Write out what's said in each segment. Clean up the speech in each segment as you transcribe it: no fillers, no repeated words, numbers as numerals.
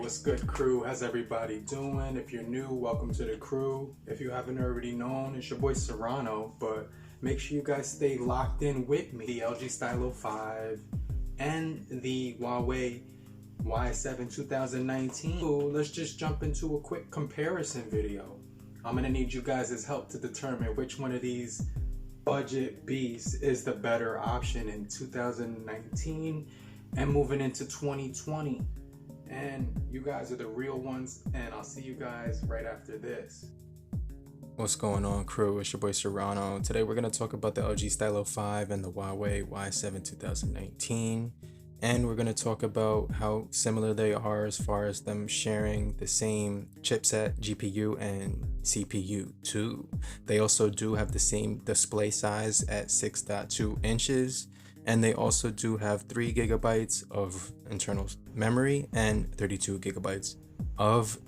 What's good, crew? How's everybody doing? If you're new, welcome to the crew. If you haven't already known, it's your boy Serrano, but make sure you guys stay locked in with me. The LG Stylo 5 and the Huawei Y7 2019. So let's just jump into a quick comparison video. I'm gonna need you guys' help to determine which one of these budget beasts is the better option in 2019 and moving into 2020. And you guys are the real ones, and I'll see you guys right after this. What's going on, crew? It's your boy Serrano. Today we're going to talk about the LG Stylo 5 and the Huawei Y7 2019. And we're going to talk about how similar they are as far as them sharing the same chipset, GPU, and CPU too. They also do have the same display size at 6.2 inches. And they also do have 3 gigabytes of internal memory and 32 gigabytes of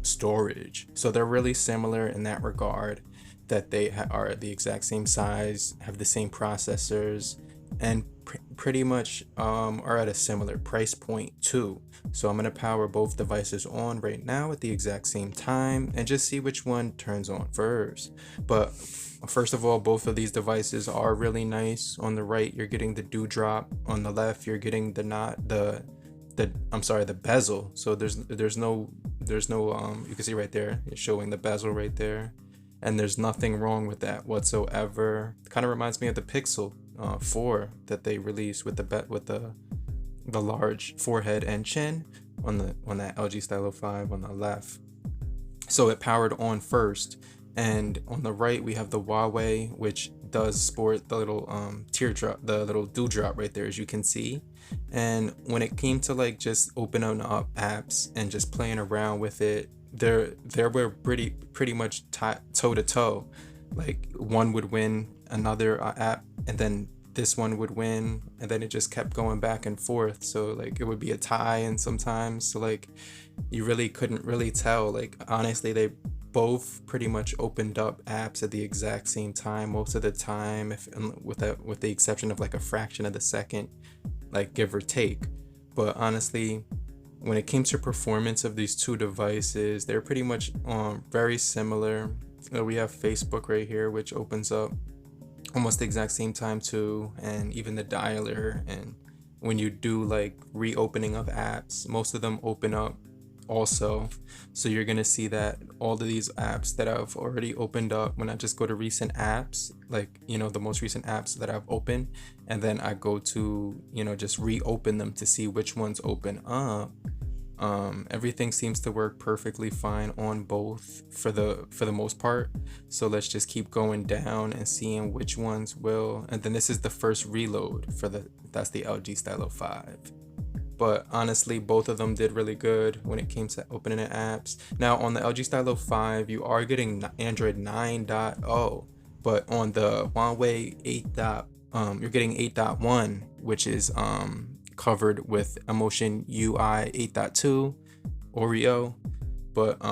storage. So they're really similar in that regard, that they are the exact same size, have the same processors, and pretty much are at a similar price point too. So I'm going to power both devices on right now at the exact same time and just see which one turns on first. But first of all, both of these devices are really nice. On the right, you're getting the Dewdrop. On the left, you're getting the bezel. So there's no you can see right there, it's showing the bezel right there, and there's nothing wrong with that whatsoever. It kind of reminds me of the Pixel 4 that they released with the large forehead and chin on that LG Stylo 5 on the left. So it powered on first. And on the right, we have the Huawei, which does sport the little teardrop, the little dewdrop right there, as you can see. And when it came to like just opening up apps and just playing around with it, they were pretty much toe to toe. Like one would win another app, and then this one would win, and then it just kept going back and forth. So like it would be a tie, and sometimes so like you really couldn't really tell. Like honestly, they both pretty much opened up apps at the exact same time most of the time, with the exception of like a fraction of the second, like give or take. But honestly, when it came to performance of these two devices, they're pretty much very similar. We have Facebook right here, which opens up almost the exact same time too, and even the dialer. And when you do like reopening of apps, most of them open up also. So you're gonna see that all of these apps that I've already opened up, when I just go to recent apps, like the most recent apps that I've opened, and then I go to just reopen them to see which ones open up, everything seems to work perfectly fine on both for the most part. So let's just keep going down and seeing which ones will. And then this is the first reload that's the LG Stylo 5. But honestly, both of them did really good when it came to opening the apps. Now on the LG Stylo 5, you are getting Android 9.0, but on the Huawei 8. You're getting 8.1, which is covered with Emotion UI 8.2 Oreo. But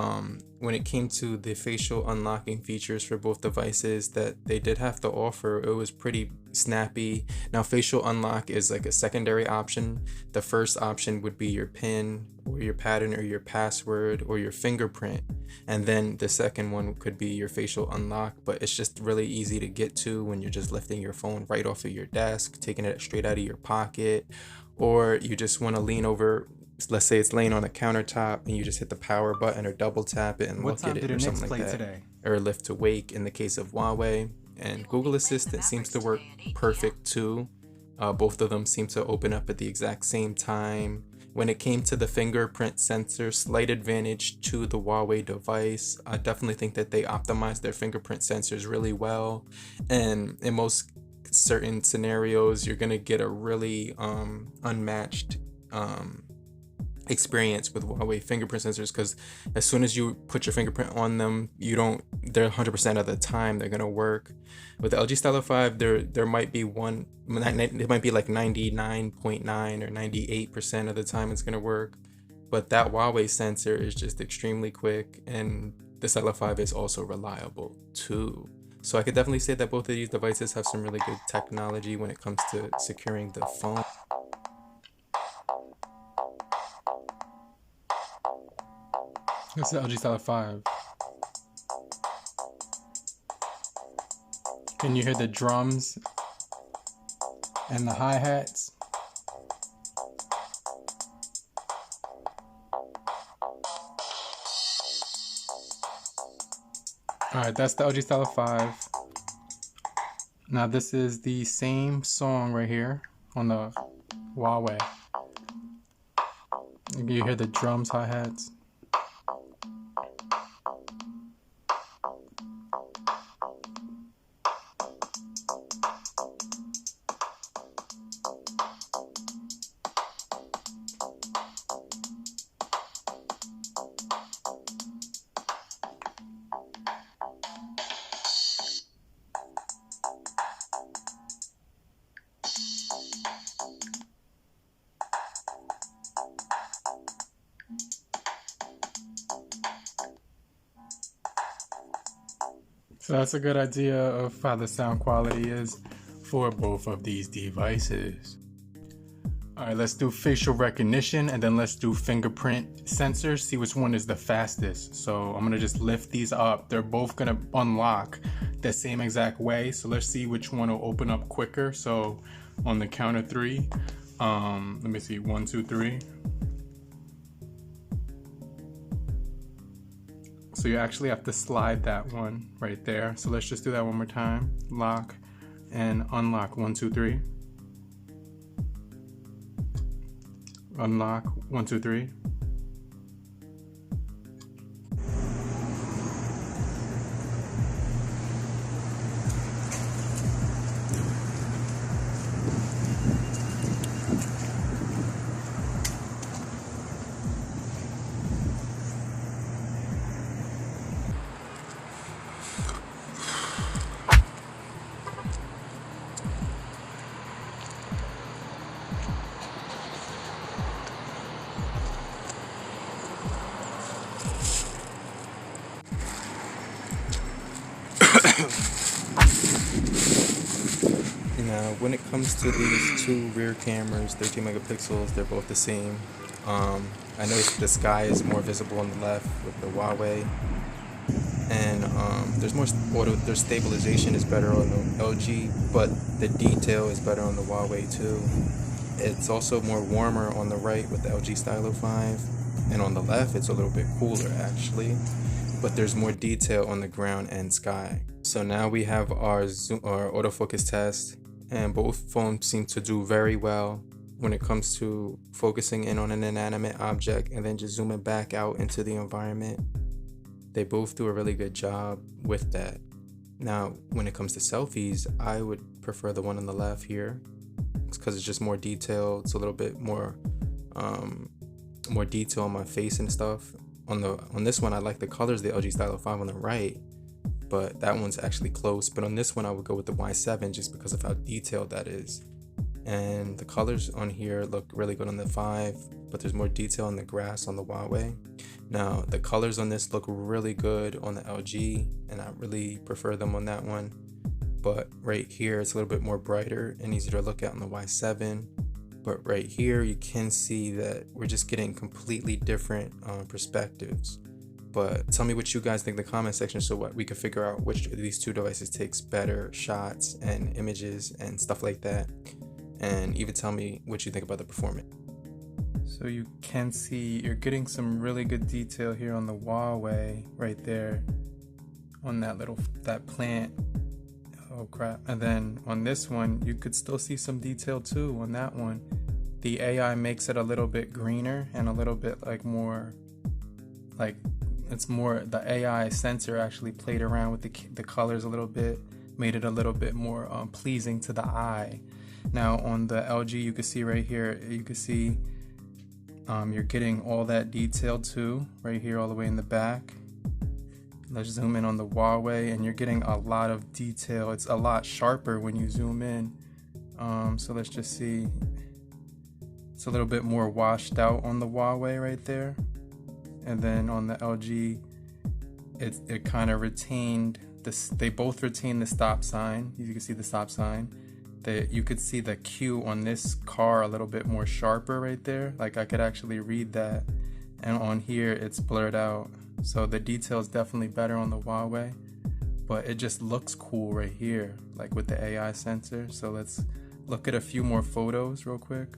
when it came to the facial unlocking features for both devices that they did have to offer, it was pretty snappy. Now facial unlock is like a secondary option. The first option would be your PIN or your pattern or your password or your fingerprint, and then the second one could be your facial unlock. But it's just really easy to get to when you're just lifting your phone right off of your desk, taking it straight out of your pocket, or you just want to lean over. Let's say it's laying on a countertop and you just hit the power button or double tap it and look at it or something like that. Today? Or lift to wake in the case of Huawei. And Google Assistant seems to work perfect too. Both of them seem to open up at the exact same time. When it came to the fingerprint sensor, slight advantage to the Huawei device. I definitely think that they optimized their fingerprint sensors really well. And in most certain scenarios, you're going to get a really unmatched experience with Huawei fingerprint sensors, because as soon as you put your fingerprint on them, they're 100% of the time they're gonna work. With the LG Stylo 5, there might be one, it might be like 99.9 or 98% of the time it's gonna work, but that Huawei sensor is just extremely quick, and the Stylo 5 is also reliable too. So I could definitely say that both of these devices have some really good technology when it comes to securing the phone. It's the LG Stylo 5. Can you hear the drums and the hi-hats? Alright, that's the LG Stylo 5. Now this is the same song right here on the Huawei. You hear the drums, hi-hats. So that's a good idea of how the sound quality is for both of these devices. Alright, let's do facial recognition and then let's do fingerprint sensors, see which one is the fastest. So I'm gonna just lift these up. They're both gonna unlock the same exact way. So let's see which one will open up quicker. So on the count of three, let me see, 1, 2, 3. So you actually have to slide that one right there. So let's just do that one more time. Lock and unlock. 1, 2, 3. Unlock. 1, 2, 3. Now, when it comes to these two rear cameras, 13 megapixels, they're both the same. I noticed the sky is more visible on the left with the Huawei, and there's stabilization is better on the LG, but the detail is better on the Huawei too. It's also more warmer on the right with the LG Stylo 5, and on the left it's a little bit cooler actually, but there's more detail on the ground and sky. So now we have our autofocus test, and both phones seem to do very well when it comes to focusing in on an inanimate object and then just zooming back out into the environment. They both do a really good job with that. Now, when it comes to selfies, I would prefer the one on the left here. It's because it's just more detailed. It's a little bit more detail on my face and stuff. On this one, I like the colors, the LG Stylo 5 on the right, but that one's actually close. But on this one, I would go with the Y7 just because of how detailed that is. And the colors on here look really good on the 5, but there's more detail on the grass on the Huawei. Now, the colors on this look really good on the LG, and I really prefer them on that one. But right here, it's a little bit more brighter and easier to look at on the Y7. But right here, you can see that we're just getting completely different perspectives. But tell me what you guys think in the comment section so we can figure out which of these two devices takes better shots and images and stuff like that. And even tell me what you think about the performance. So you can see you're getting some really good detail here on the Huawei right there on that plant. Oh crap. And then on this one, you could still see some detail too on that one. The AI makes it a little bit greener and a little bit more the AI sensor actually played around with the colors a little bit, made it a little bit more pleasing to the eye. Now on the LG, you can see right here, you can see you're getting all that detail too, right here all the way in the back. Let's zoom in on the Huawei, and you're getting a lot of detail. It's a lot sharper when you zoom in. So let's just see. It's a little bit more washed out on the Huawei right there. And then on the LG, it kind of retained this. They both retain the stop sign. You can see the stop sign. You could see the Q on this car a little bit more sharper right there. Like I could actually read that. And on here, it's blurred out. So the detail is definitely better on the Huawei, but it just looks cool right here, like with the AI sensor. So let's look at a few more photos real quick.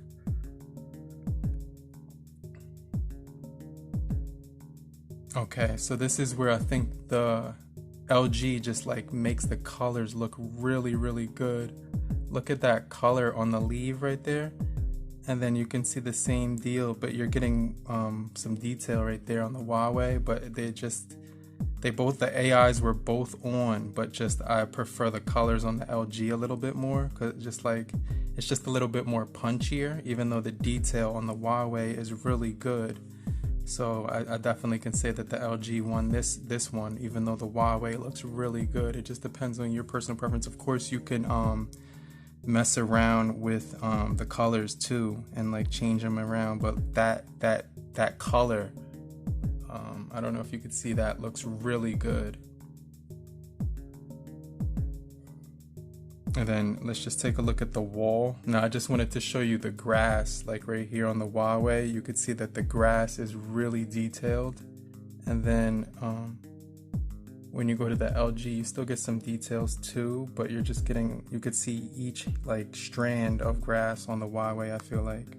Okay, so this is where I think the LG just like makes the colors look really, really good. Look at that color on the leaf right there. And then you can see the same deal, but you're getting some detail right there on the Huawei, but the AIs were both on, but just I prefer the colors on the LG a little bit more, because it's just a little bit more punchier, even though the detail on the Huawei is really good. So I definitely can say that the LG won this one, even though the Huawei looks really good. It just depends on your personal preference. Of course, you can mess around with the colors too and like change them around, but that color, I don't know if you could see, that looks really good. And then let's just take a look at the wall. Now I just wanted to show you the grass, like right here on the Huawei. You could see that the grass is really detailed. And then when you go to the LG, you still get some details too, but you could see each like strand of grass on the Huawei, I feel like.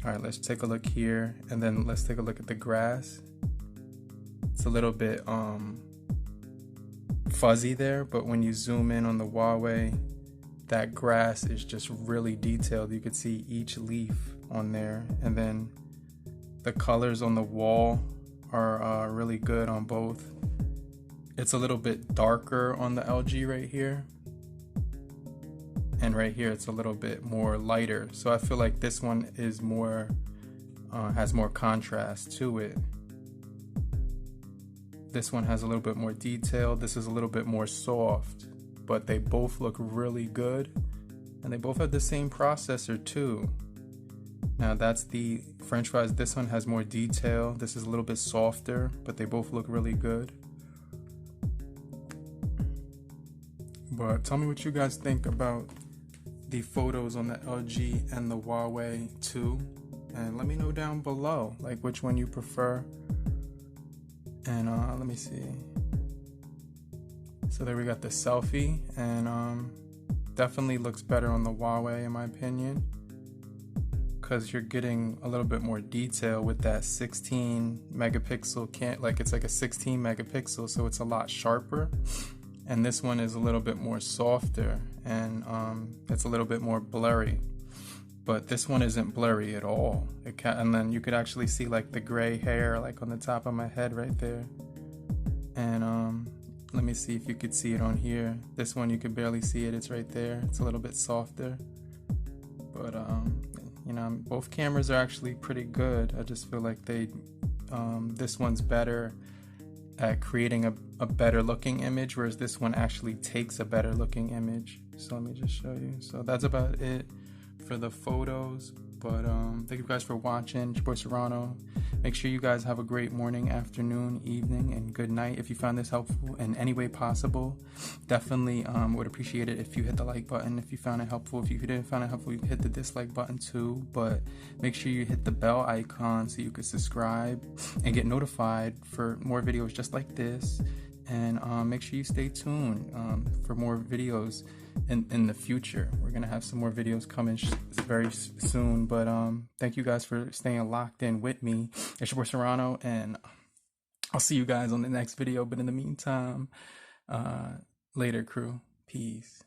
All right, let's take a look here, and then let's take a look at the grass. It's a little bit fuzzy there, but when you zoom in on the Huawei, that grass is just really detailed. You could see each leaf on there, and then the colors on the wall are really good on both. It's a little bit darker on the LG right here, and right here it's a little bit more lighter. So I feel like this one is more has more contrast to it. This one has a little bit more detail. This is a little bit more soft, but they both look really good, and they both have the same processor too. Now that's the French fries. This one has more detail. This is a little bit softer, but they both look really good. But tell me what you guys think about the photos on the LG and the Huawei too, and let me know down below like which one you prefer. And let me see. So there we got the selfie, and definitely looks better on the Huawei in my opinion, because you're getting a little bit more detail with that 16 megapixel it's like a 16 megapixel, so it's a lot sharper. And this one is a little bit more softer, and it's a little bit more blurry. But this one isn't blurry at all. And then you could actually see like the gray hair like on the top of my head right there. And let me see if you could see it on here. This one you could barely see it. It's right there. It's a little bit softer. But you know, both cameras are actually pretty good. I just feel like this one's better at creating a better looking image, whereas this one actually takes a better looking image. So let me just show you. So that's about it for the photos. But thank you guys for watching. It's your boy Serrano. Make sure you guys have a great morning, afternoon, evening, and good night. If you found this helpful in any way possible, definitely would appreciate it if you hit the like button if you found it helpful. If you didn't find it helpful, you can hit the dislike button too. But make sure you hit the bell icon so you can subscribe and get notified for more videos just like this. And make sure you stay tuned for more videos in the future. We're gonna have some more videos coming very soon, but thank you guys for staying locked in with me. It's your boy Serrano, and I'll see you guys on the next video. But in the meantime, later crew, peace.